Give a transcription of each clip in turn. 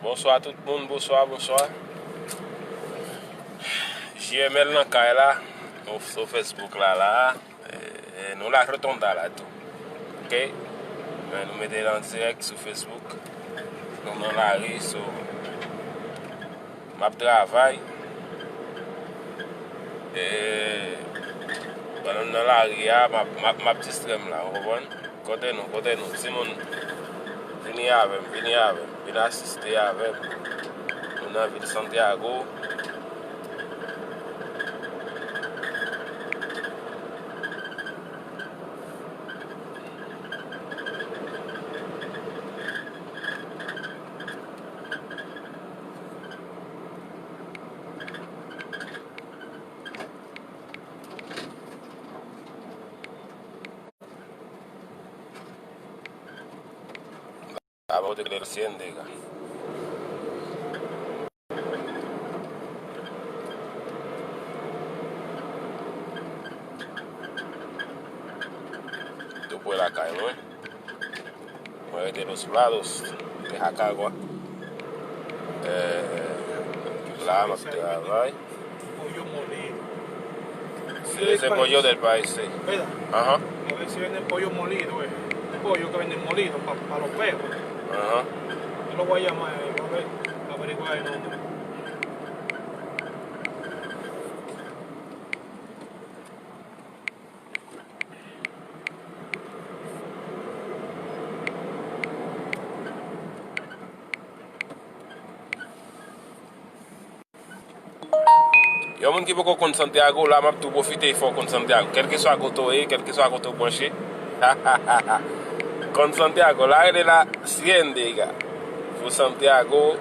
Bonsoir tout le monde, bonsoir. JML dans le là, sur Facebook là, nous la retonda là tout. Ok? Mais nous mettons en direct sur Facebook. Nous dans la rue, sur ma travail. Et pendant dans la rue, ma petite stream là, vous comprenez? Côté nous. Si mon venez assister avec. Nous dans la ville de Santiago. About de Ciéndega. Tú puedes la calle, ¿no? Muévete los lados de Jacagua. La más te da, ¿right? Pollo molido. Sí, ese pollo del país, sí. ¿Verdad? Ajá. A ver si venden pollo molido, pollo que venden molido para los perros. Ajá. Yo lo voy a llamar a ver, averiguar el nombre. Yo mon qui beaucoup contre Santiago, là m'a tout profiter fort contre Santiago. Quel que soit côté, quel que soit côté branché. Contre Santiago, là il est la Ciéndega. Pour Santiago.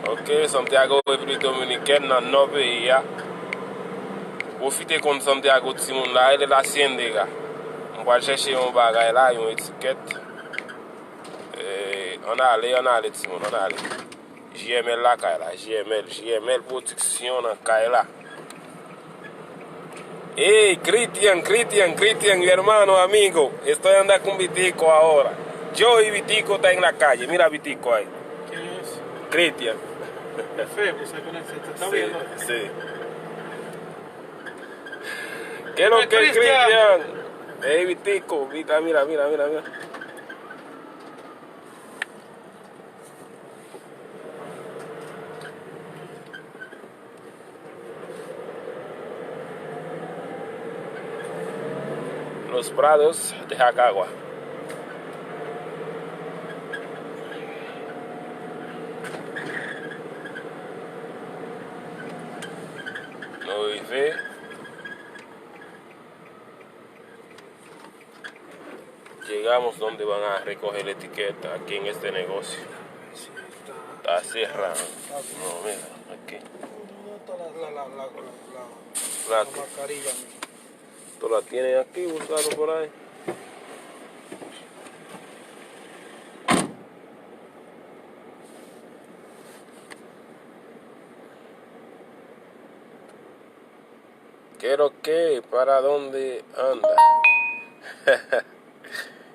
OK, Santiago République Dominicaine dans nos pays. Profiter contre Santiago de Simon là, il est la Ciéndega. On va chercher un bagage là, une étiquette. On a allé Simon, on a allé. JML la Kaila, JML production na Kaila. Hey, Cristian, mi hermano, amigo. Estoy andando con Vitico ahora. Yo y Vitico está en la calle. Mira Vitico ahí. ¿Quién es? Cristian. Es feo, pues se está viendo. Sí. ¿Qué es lo que es Cristian? Hey, Vitico, mira. Los prados de Jacagua. No ve. Llegamos donde van a recoger la etiqueta aquí en este negocio. Está cerrado. No, mira, aquí. La mascarilla. Tú la tienes aquí, buscando por ahí. Quiero que, ¿para dónde anda?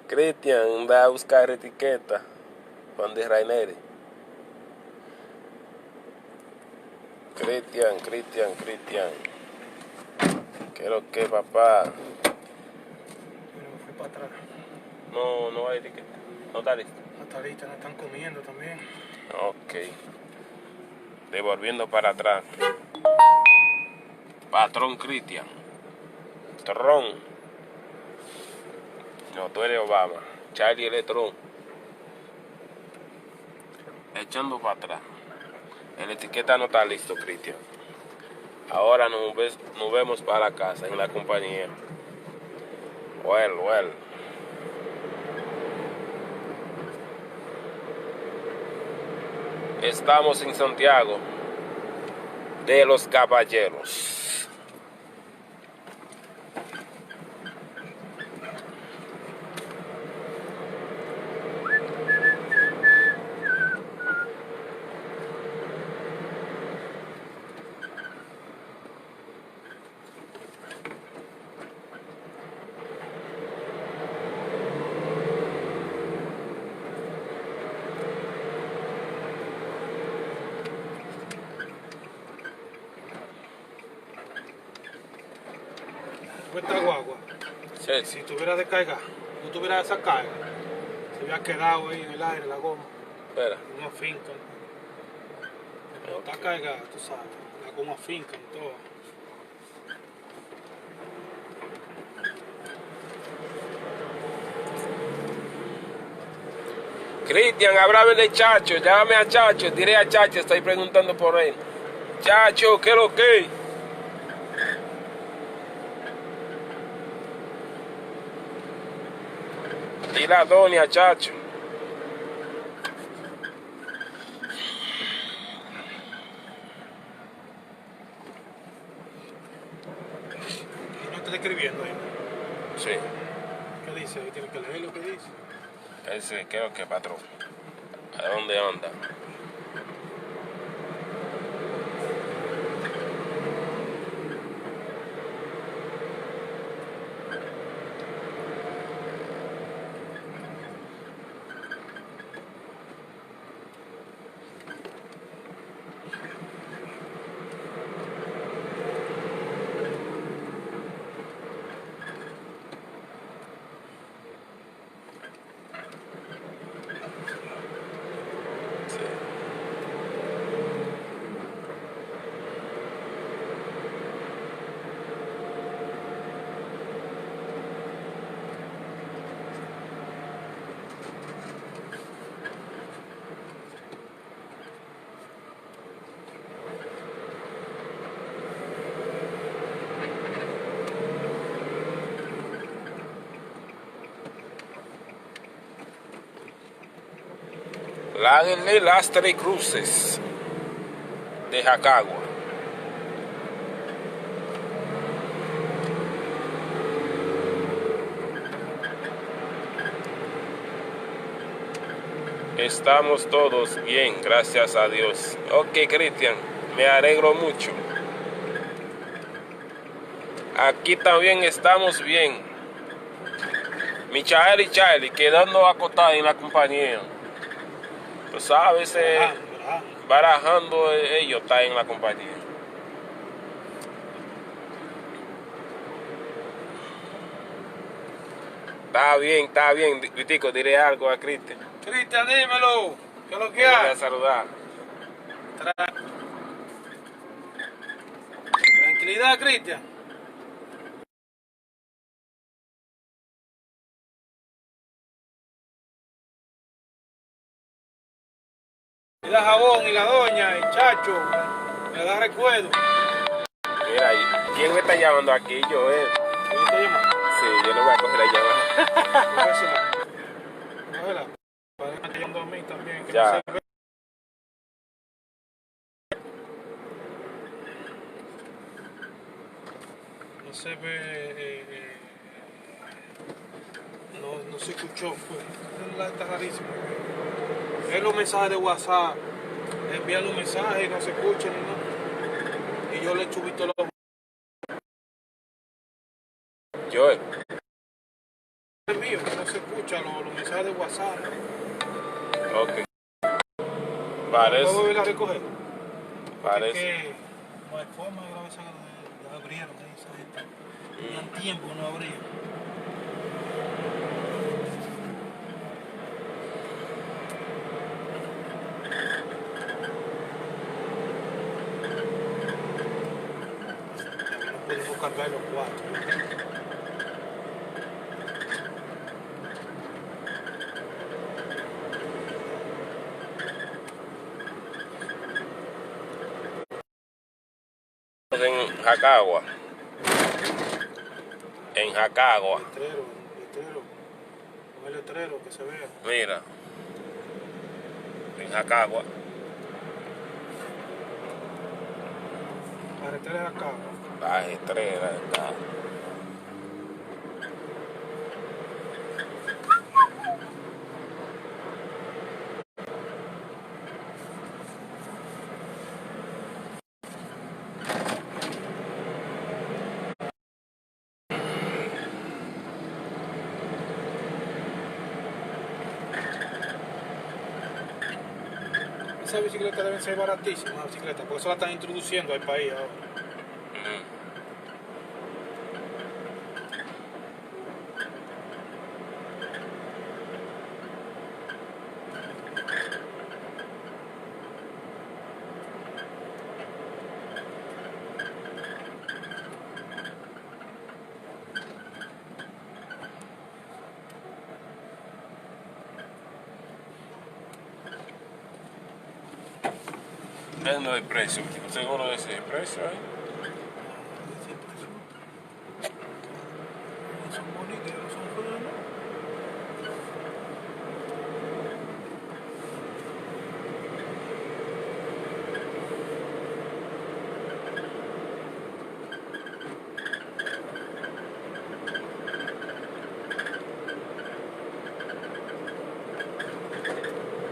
Cristian, anda a buscar etiqueta. Juan de Raineri. Cristian. Quiero que, papá. Pero fui para atrás. No hay etiqueta. No está listo. No está lista, la están comiendo también. Ok. Devolviendo para atrás. Patrón Cristian. Tron. No, tú eres Obama. Charlie Electron. Echando para atrás. La etiqueta no está listo, Cristian. Ahora nos vemos para la casa en la compañía. Well. Estamos en Santiago de los Caballeros. esta guagua, Sí. si tuviera descargada, no tuviera esa carga, se hubiera quedado ahí en el aire la goma, Espera. en una finca. Pero está cargada, tú sabes, la goma finca y todo. Cristian, háblame de Chacho, llámame a Chacho, diré a Chacho, estoy preguntando por él. Chacho, ¿qué es lo que? Dile a Doña, Chacho. Y no está escribiendo ahí. Sí, ¿Qué dice? Ahí tiene que leer lo que dice. ese, ¿qué es lo que, patrón? ¿A dónde anda? Sí. Láguenle las 3 cruces de Jacagua. Estamos todos bien, gracias a Dios. Ok, Cristian, me alegro mucho. Aquí también estamos bien. Michael y Charlie quedando acotados en la compañía. Tú sabes, barajando ellos están en la compañía. Está bien, Critico, diré algo a Cristian. Cristian, dímelo. ¿Qué es lo que Voy hay? a saludar. Tranquilidad, Cristian. Y la jabón y la doña, el chacho, me da recuerdo. Mira, ¿quién me está llamando aquí? Yo, ¿Quién te llama? Sí, yo no voy a coger la llamada. Cógesela. Cógela. Para que me esté llamando a mí también. Que Ya. no se ve. No se escuchó, pues. Está rarísimo. Es los mensajes de WhatsApp. Envían los mensajes y no se escuchan ni nada. Y yo le chubito los. Yo, Envío, que no se escuchan los mensajes de WhatsApp. ok. ¿Puedo Parece, volver a recoger? parece. Que no hay forma de grabar esa de abrieron esa gente. Tenían tiempo, no abrían. No pudimos cargar los cuatro. En Jacagua. En Jacagua. Letrero. Con el letrero que se vea. Mira. En Jacagua. Carretera de acá. Las estrellas acá. Esa bicicleta debe ser baratísima, la bicicleta, porque eso la están introduciendo al país ahora. Dando el precio, seguro ese precio, ¿eh? No son bonitos, no son feos, ¿no?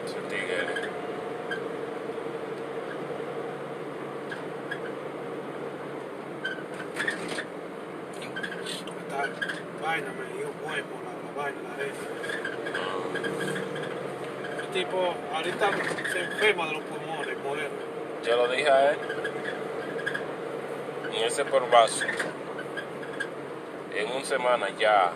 Ese tigre. Esta vaina me dio huevo, la vaina, la arena. El tipo ahorita se enferma de los pulmones, moderno. Ya lo dije a él. En ese por vaso. En una semana ya.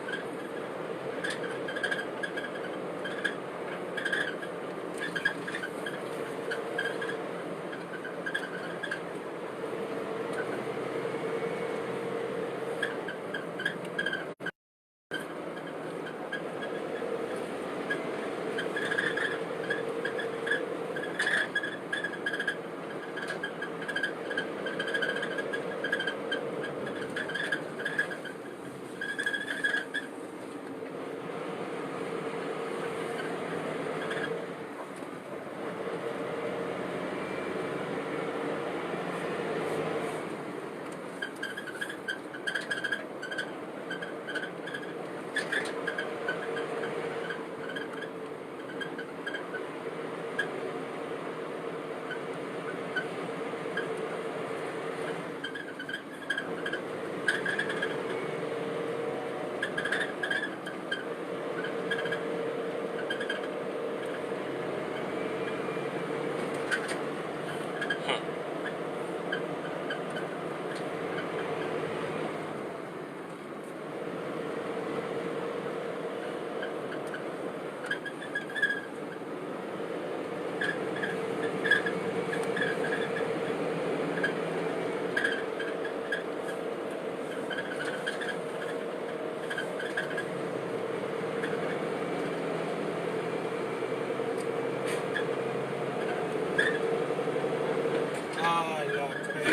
Ay, la creo.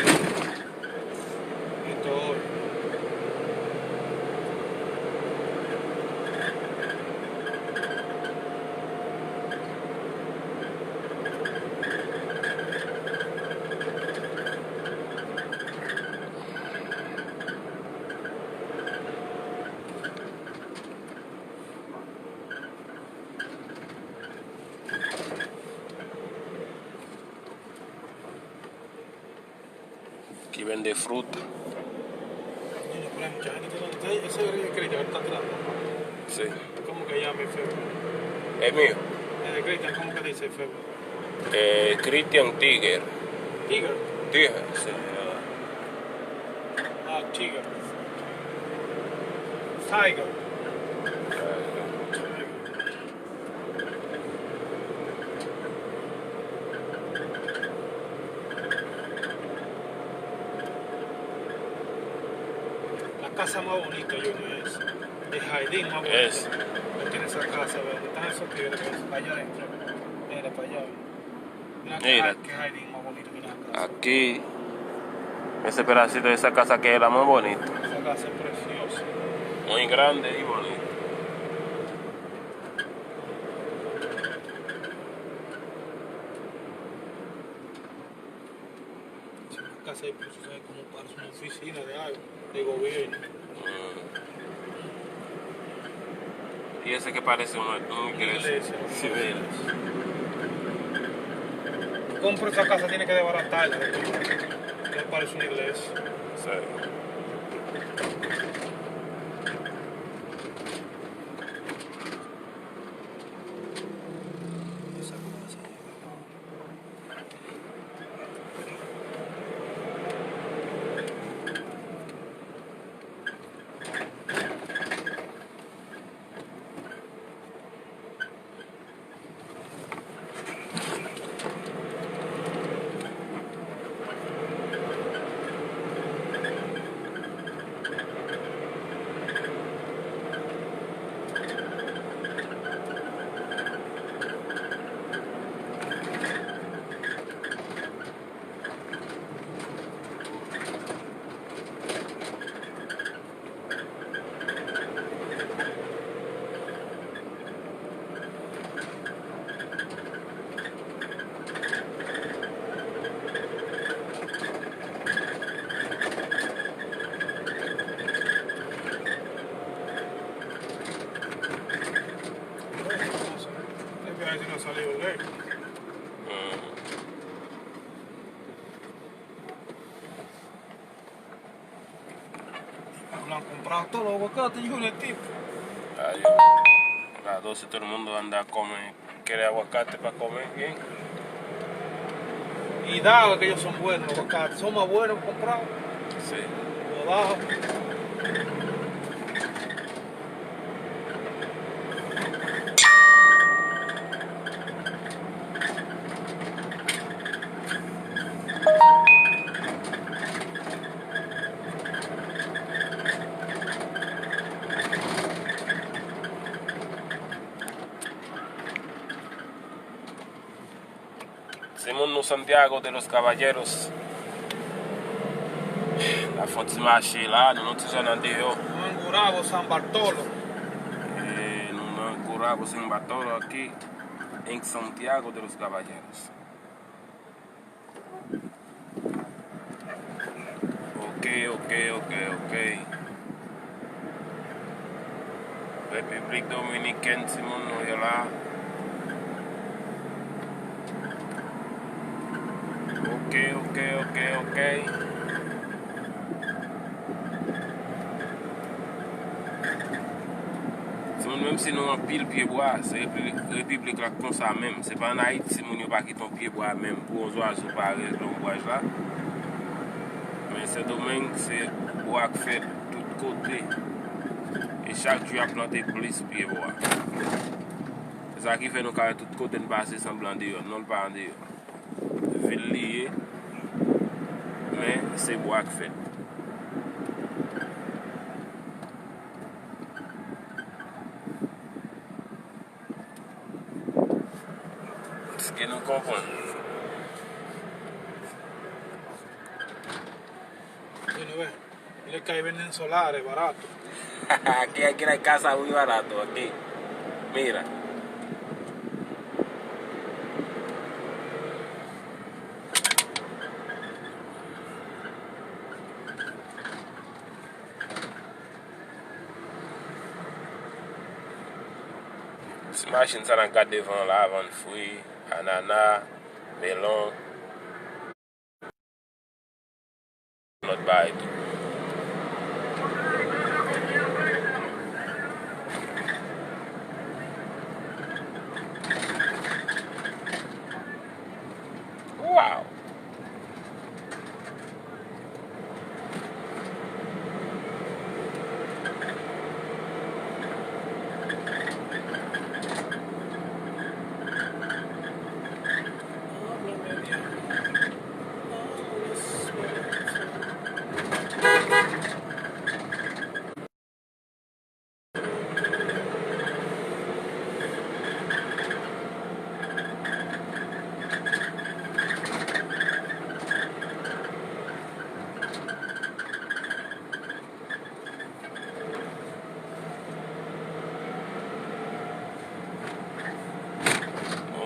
Esto, Aquí vende fruta. niño, pero hay mucha gente que no. Ese es el Cristian, está tirando. Sí. ¿Cómo que llama el feo? Es mío. El Cristian, ¿cómo que dice el feo? Christian Tiger. Tiger. Tiger, sí. Ah, Tiger. Tiger. La casa más bonita, yo no es. El jardín más bonito. Es. No tiene esa casa, ¿verdad? Están esos tigres, allá adentro. Mira, para allá. Mira, Mira. qué jardín más bonito, mira la casa. Aquí. Ese pedacito de esa casa que es la más bonita. Esa casa es preciosa. Muy grande y bonita. Esa casa es preciosa, es como parece una oficina de algo, de gobierno. Y ese que parece una iglesia. Iglesia. Sí, mira. Compro esa casa, tiene que desbaratarla. Que parece una iglesia. Sí. Esa casa. salido ley. Lo han comprado todos los aguacates, yo el tipo. Adiós. A las 12 todo el mundo anda a comer, quiere aguacate para comer bien. Y da que ellos son buenos, los aguacates. Son más buenos comprados. Sí. Los dajos. Simón Santiago de los Caballeros. La foto se marche lá, no te suena de yo. En Gurabo, San Bartolo. No Curabo San Bartolo aquí en Santiago de los Caballeros. Ok. République Dominicaine, Simón no est là. Ok. Simon, même si nous avons pile pied bois, c'est République là comme ça même. C'est pas en Haïti, si nous n'avons pas quitté pied bois même pour aux oiseaux pareil l'ombrage là. Mais ce domaine, c'est bois qui fait de tous côtés. Et chaque jour, il a planté plus pied bois. C'est ça qui fait nous carrer de tous côtés de passer semblant dehors, non pas en dehors. Ville liée, mais c'est bois qui fait. Ce que nous comprenons. Mira que ahí venden solares baratos. Aquí hay casa muy barato, aquí. Mira. Ces machines ça dans cadre devant là, avant de fruits, ananas, melon. Notre bail tout. Wow.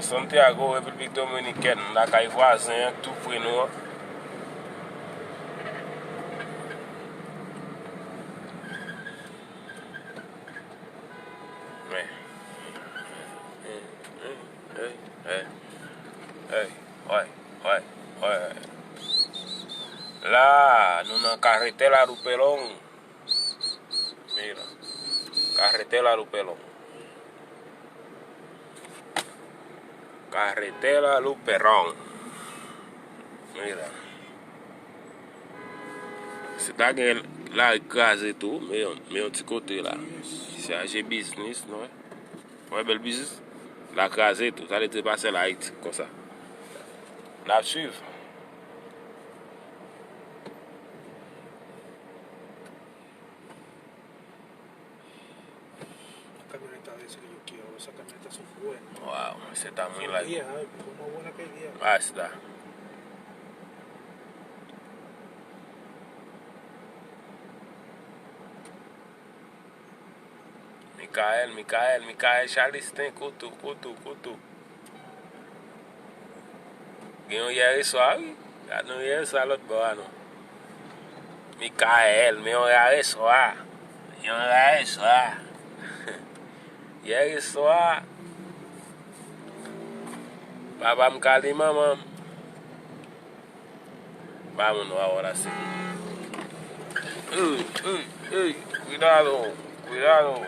Santiago, République Dominicaine, la caille voisin, tout près nous. Mais, ouais. Là, nous avons carretera Rupelón. Mira, carretera Rupelón. Carretera Luperón. Mira. C'est pas que là, écrasé tout, mais un petit côté là. C'est un business, non? Ouais, bel business. La écrasé tout, ça allait passer là, comme ça. La suivre. Esas camionetas son buenas. Wow, ese está muy largo. Son más buenas que el día. Ah, está. Micael, Charleston, Coutu. Ganhou hier suave, já não ia só lot boa não. Micael, meu é só. Hier is só. Baba mkalima, mam. Vámonos ahora sí. Cuidado, cuidado.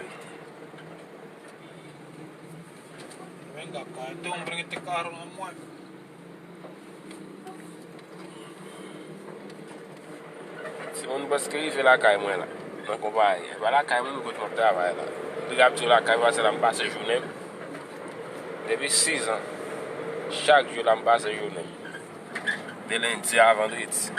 Venga acá, este hombre en este carro no se mueve. Si moun baske yi fe la kay mwen la. Nan kompanyi. Ba la kay mwen kote mwen travay la. Di gap tou la kay vase la mpase jounem. Depi 6 an. Chak jou la mpase jounem. De lundi a vendredi.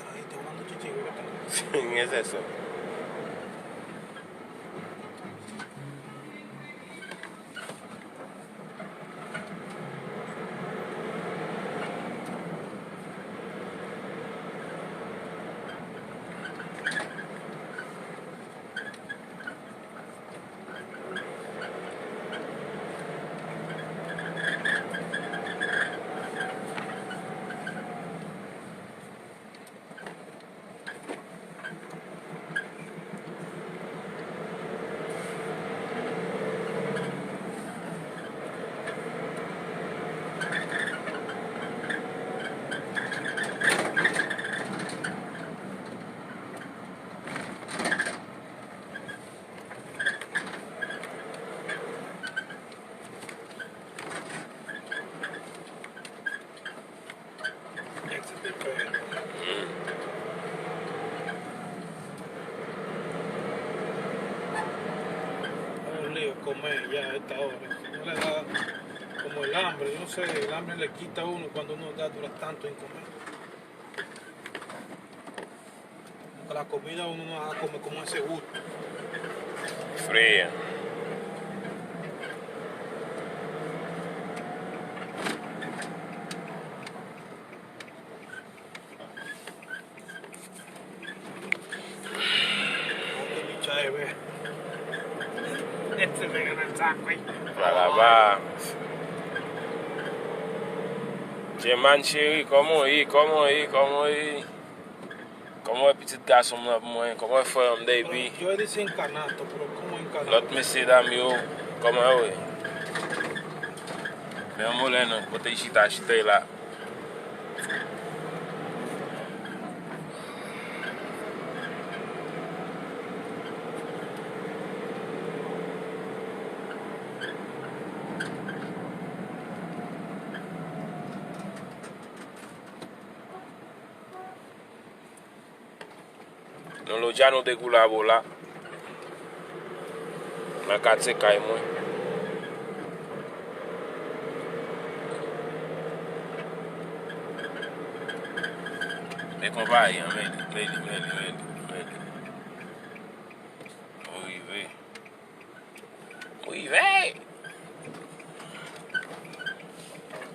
Ahí está hablando chichigo. ¿Qué es eso? Un lío comer ya a esta hora. No le da como el hambre, yo no sé, el hambre le quita a uno cuando uno dura tanto en comer. Porque la comida uno no la come como ese gusto. Fría. Este me gana el saco ahí. Para va. Jeman chéri, comment yi? Comment est petit garçon là pour moi? Comment est frère baby? Yo he dicho encanato, pero ¿cómo encanato? L'autre monsieur d'ami yo, comment est? Mais moi là non, côté chita là. Non lo ja nou de kou la bo la. Nan kat se kay mwen. Me kompay an, meli. Ouive.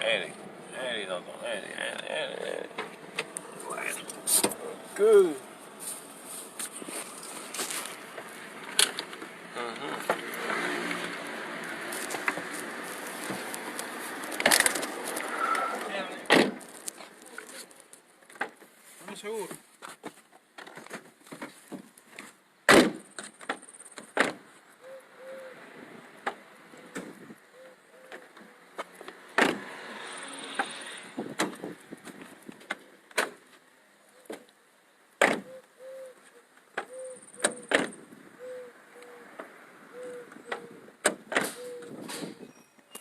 Eli, tonton, eli. Bueno. Good. ¿Estamos seguros?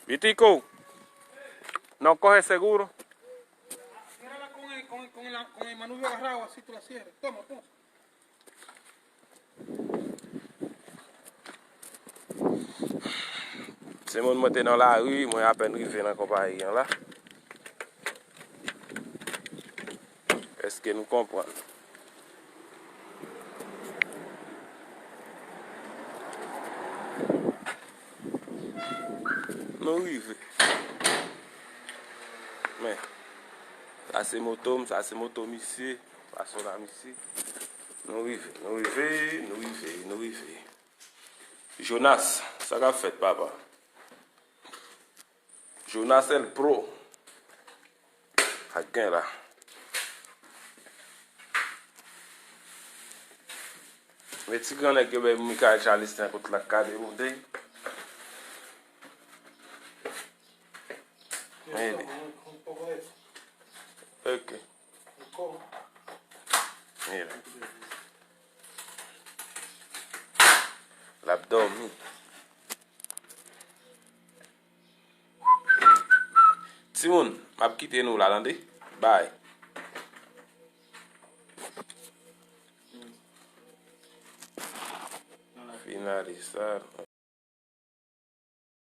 Vitico, no coge seguro. Ciérrala con el manubrio agarrado, así tú la cierras. Toma. Se moun mwen te nan la ru, mwen apen rive nan kompany yan la. Eske nou kompran? Nou rive. Men, sa se motom isi. Pason la isi. Nou rive. Jonas, sa ka fet papa. Jonas el pro. Ak gen la. Men ti gran ek yo be Michael Charleston kote la kade ou dey. Mire. Un poco de eso. Ok. Un poco. Mira. L'abdomen. Simon, map kite nou la lande. Bye. Finalizar.